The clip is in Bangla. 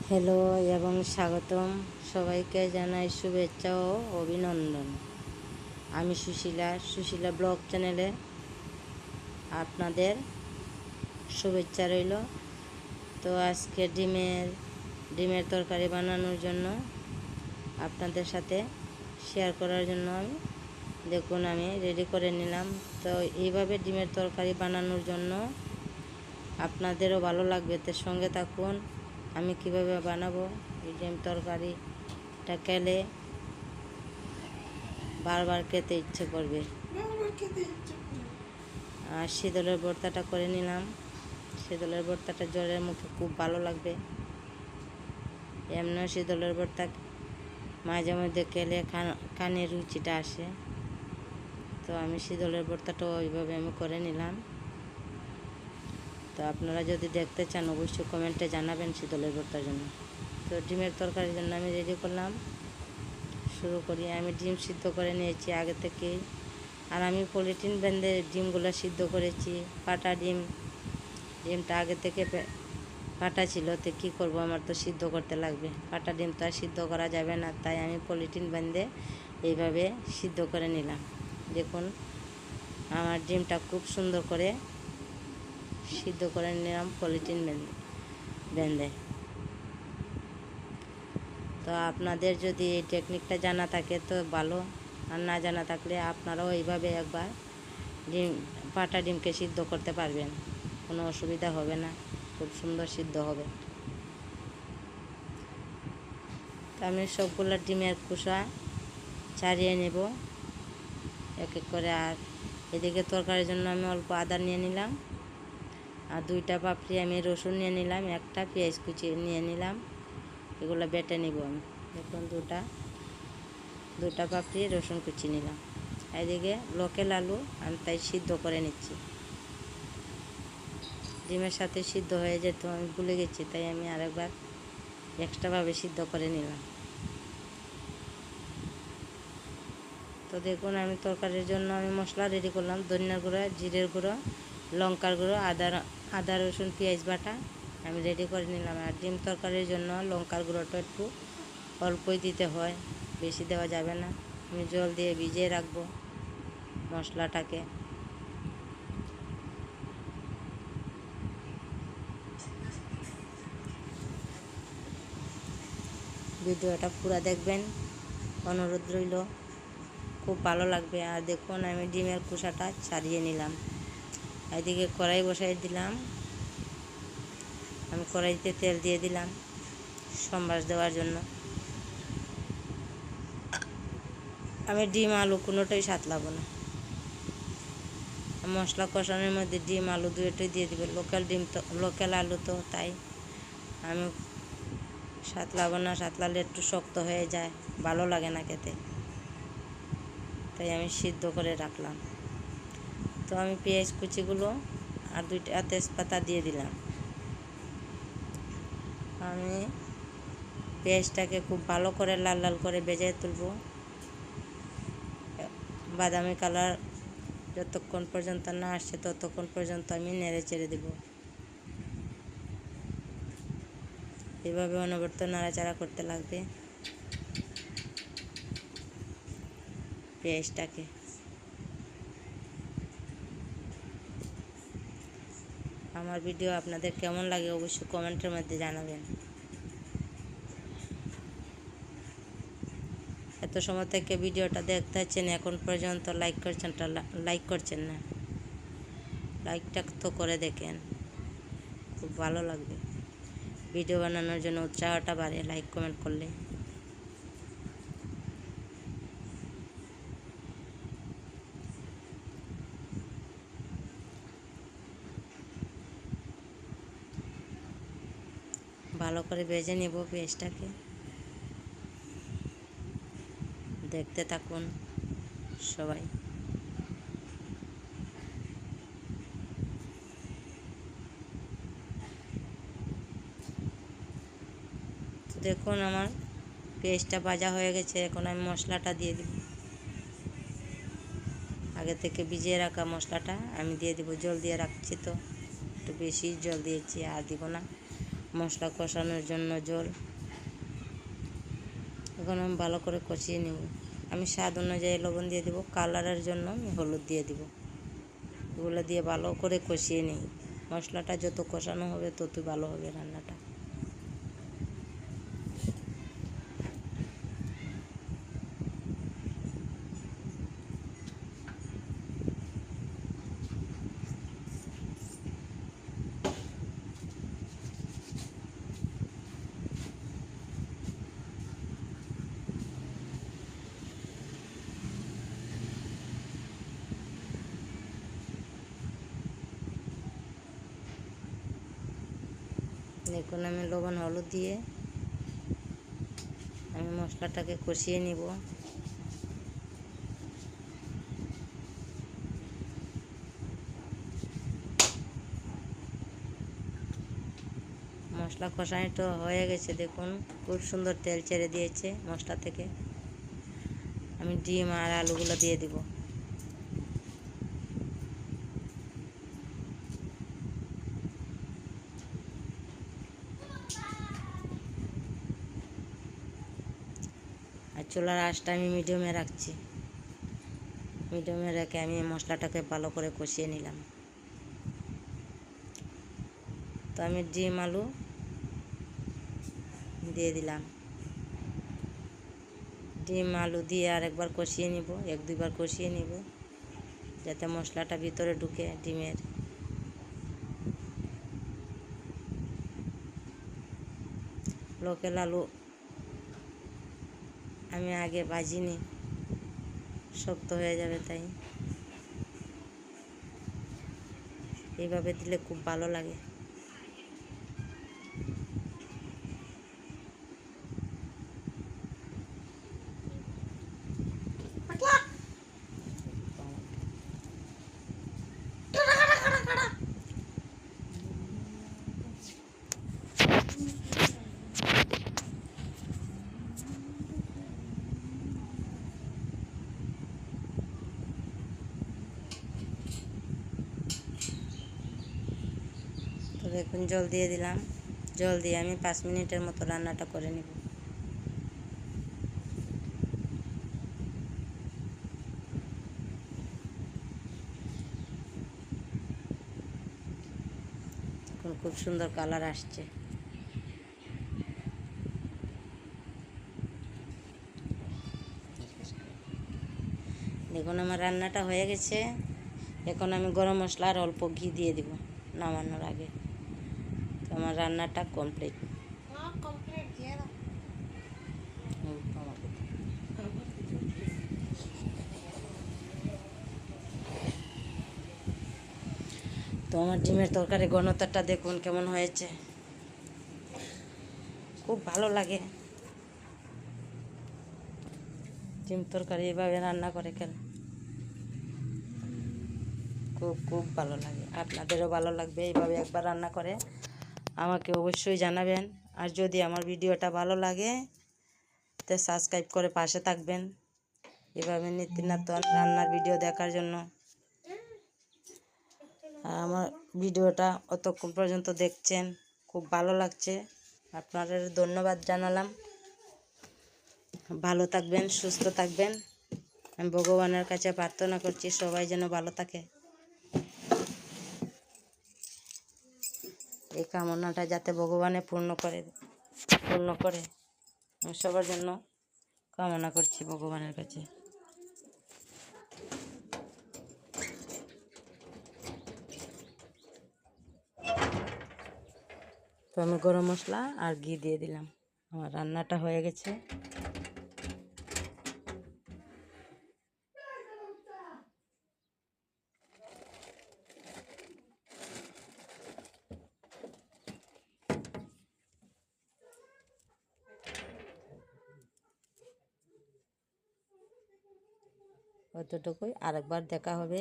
হ্যালো এবং স্বাগতম সবাইকে জানাই শুভেচ্ছা ও অভিনন্দন। আমি সুশীলা ব্লগ চ্যানেলে আপনাদের শুভেচ্ছা রইল। তো আজকে ডিমের তরকারি বানানোর জন্য আপনাদের সাথে শেয়ার করার জন্য আমি রেডি করে নিলাম। তো এইভাবে ডিমের তরকারি বানানোর জন্য আপনাদেরও ভালো লাগবে, তো সঙ্গে থাকুন। আমি কিভাবে বানাবো এই ডিম তরকারিটা, খেলে বারবার খেতে ইচ্ছে করবে। আর শীতলের ভর্তাটা করে নিলাম। শীতলের ভর্তাটা জ্বরের মুখে খুব ভালো লাগবে। এমনিও শীতলের ভর্তা মাঝে মধ্যে খেলে কানের রুচিটা আসে। তো আমি শীতলের ভর্তাটা ওইভাবে আমি করে নিলাম। তো আপনারা যদি দেখতে চান অবশ্যই কমেন্টে জানাবেন শীতলের ভর্তার জন্য। তো ডিমের তরকারির জন্য আমি রেডি করলাম। শুরু করি। আমি ডিম সিদ্ধ করে নিয়েছি আগে থেকেই। আর আমি পলিথিন বেঁধে ডিমগুলো সিদ্ধ করেছি। পাটা ডিমটা আগে থেকে পাটা ছিল, তো কী করবো, আমার তো সিদ্ধ করতে লাগবে। পাটা ডিম তো আর সিদ্ধ করা যাবে না, তাই আমি পলিথিন বেঁধে এইভাবে সিদ্ধ করে নিলাম। দেখুন আমার ডিমটা খুব সুন্দর করে সিদ্ধ করে নিলাম পলিথিন বেঁধে। তো আপনাদের যদি এই টেকনিকটা জানা থাকে তো ভালো, আর না জানা থাকলে আপনারাও এইভাবে একবার পাটা ডিমকে সিদ্ধ করতে পারবেন, কোনো অসুবিধা হবে না, খুব সুন্দর সিদ্ধ হবে। তো আমি সবগুলো ডিমের খোসা ছাড়িয়ে নেব এক এক করে। আর এদিকে তরকারির জন্য আমি অল্প আদা নিয়ে নিলাম, আর 2টা পাপড়ি আমি রসুন নিয়ে নিলাম, একটা পেঁয়াজ কুচি নিয়ে নিলাম। এগুলো বেটে নিব আমি। দেখুন দুটা পাপড়ি রসুন কুচি নিলাম। এদিকে লোকাল আলু আমি তাই সিদ্ধ করে নিচ্ছি। ডিমের সাথে সিদ্ধ হয়ে যেত, আমি ভুলে গেছি, তাই আমি আরেকবার এক্সট্রাভাবে সিদ্ধ করে নিলাম। তো দেখুন আমি তরকারির জন্য আমি মশলা রেডি করলাম। ধনিয়ার গুঁড়ো, জিরের গুঁড়ো, লঙ্কার গুঁড়ো, আদা রসুন পেঁয়াজ বাটা আমি রেডি করে নিলাম। আর ডিম তরকারির জন্য লঙ্কার গুঁড়োটা একটু অল্পই দিতে হয়, বেশি দেওয়া যাবে না। আমি জল দিয়ে ভিজিয়ে রাখবো মশলাটাকে। ভিডিওটা পুরো দেখবেন, অনুরোধ রইল, খুব ভালো লাগবে। আর দেখুন আমি ডিমের খোসাটা ছাড়িয়ে নিলাম। এদিকে কড়াই বসাই দিলাম। আমি কড়াইতে তেল দিয়ে দিলাম সম্বাস দেওয়ার জন্য। আমি ডিম আলু কোনোটাই সাঁতলাবো না। মশলা কষানোর মধ্যে ডিম আলু দুটোই দিয়ে দেবে। লোকাল আলু তো, তাই আমি সাঁতলাবো না। সাঁতলালে একটু শক্ত হয়ে যায়, ভালো লাগে না খেতে, তাই আমি সিদ্ধ করে রাখলাম। তো আমি পেঁয়াজ কুচিগুলো আর 2টা তেজপাতা দিয়ে দিলাম। আমি পেঁয়াজটাকে খুব ভালো করে লাল লাল করে ভেজে তুলব, বাদামি কালার যতক্ষণ পর্যন্ত না আসছে ততক্ষণ পর্যন্ত আমি নেড়ে চেড়ে দেব। এভাবে অনবরত নাড়াচাড়া করতে লাগবে পেঁয়াজটাকে। আমার ভিডিও আপনাদের কেমন লাগে অবশ্যই কমেন্টের মধ্যে জানাবেন। এত সময় থেকে ভিডিওটা দেখতে হচ্ছেন, এখন পর্যন্ত লাইক করছেন না। লাইকটা তো করে দেখেন, খুব ভালো লাগবে। ভিডিও বানানোর জন্য উৎসাহটা বাড়ে লাইক কমেন্ট করলে। ভালো করে ভেজে নেব পেঁয়াজটাকে। দেখতে থাকুন সবাই। দেখুন আমার পেঁয়াজটা ভাজা হয়ে গেছে। এখন আমি মশলাটা দিয়ে দেব। আগে থেকে ভিজিয়ে রাখা মশলাটা আমি দিয়ে দেব। জল দিয়ে রাখছি, তো একটু বেশি জল দিয়েছি, আর দিব না। মশলা কষানোর জন্য জল। এখন আমি ভালো করে কষিয়ে নেব। আমি স্বাদ অনুযায়ী লবণ দিয়ে দেবো, কালারের জন্য আমি হলুদ দিয়ে দেব। এগুলো দিয়ে ভালো করে কষিয়ে নিই। মশলাটা যত কষানো হবে ততই ভালো হবে রান্নাটা। দেখুন আমি লবণ হলুদ দিয়ে আমি মশলাটাকে কষিয়ে নিব। মশলা কষানোটা হয়ে গেছে, দেখুন খুব সুন্দর তেল ছেড়ে দিয়েছে মশলা থেকে। আমি ডিম আর আলুগুলো দিয়ে দিব। আর চুলার আঁচটা আমি মিডিয়ামে রাখছি। মিডিয়ামে রেখে আমি মশলাটাকে ভালো করে কষিয়ে নিলাম। তো আমি ডিম আলু দিয়ে দিলাম। ডিম আলু দিয়ে আরেকবার কষিয়ে নিব, 1-2 বার কষিয়ে নিব যাতে মশলাটা ভিতরে ঢুকে ডিমের। লোকাল আলু আমি আগে ভাজিনি, শক্ত হয়ে যাবে, তাই এইভাবে দিলে খুব ভালো লাগে। তো দেখুন জল দিয়ে দিলাম। জল দিয়ে আমি 5 মিনিটের মতো রান্নাটা করে নেব। এখন খুব সুন্দর কালার আসছে। দেখুন আমার রান্নাটা হয়ে গেছে। এখন আমি গরম মশলা আর অল্প ঘি দিয়ে দিব নামানোর আগে। তো আমার রান্নাটা কমপ্লিট। তো আমার ডিমের তরকারি ঘনত্বটা দেখুন কেমন হয়েছে, খুব ভালো লাগে। ডিম তরকারি এভাবে রান্না করে কেন, খুব খুব ভালো লাগে। আপনাদেরও ভালো লাগবে এইভাবে একবার রান্না করে আমাকে অবশ্যই জানাবেন। আর যদি আমার ভিডিওটা ভালো লাগে তো সাবস্ক্রাইব করে পাশে থাকবেন এভাবে নিত্য নতুন রান্নার ভিডিও দেখার জন্য। আর আমার ভিডিওটা অতক্ষণ পর্যন্ত দেখছেন, খুব ভালো লাগছে, আপনাদের ধন্যবাদ জানালাম। ভালো থাকবেন, সুস্থ থাকবেন। আমি ভগবানের কাছে প্রার্থনা করছি সবাই যেন ভালো থাকে। এই কামনাটা যাতে ভগবানে পূর্ণ করে আমি সবার জন্য কামনা করছি ভগবানের কাছে। তো আমি গরম মশলা আর ঘি দিয়ে দিলাম। আমার রান্নাটা হয়ে গেছে। অতটুকুই, আরেকবার দেখা হবে।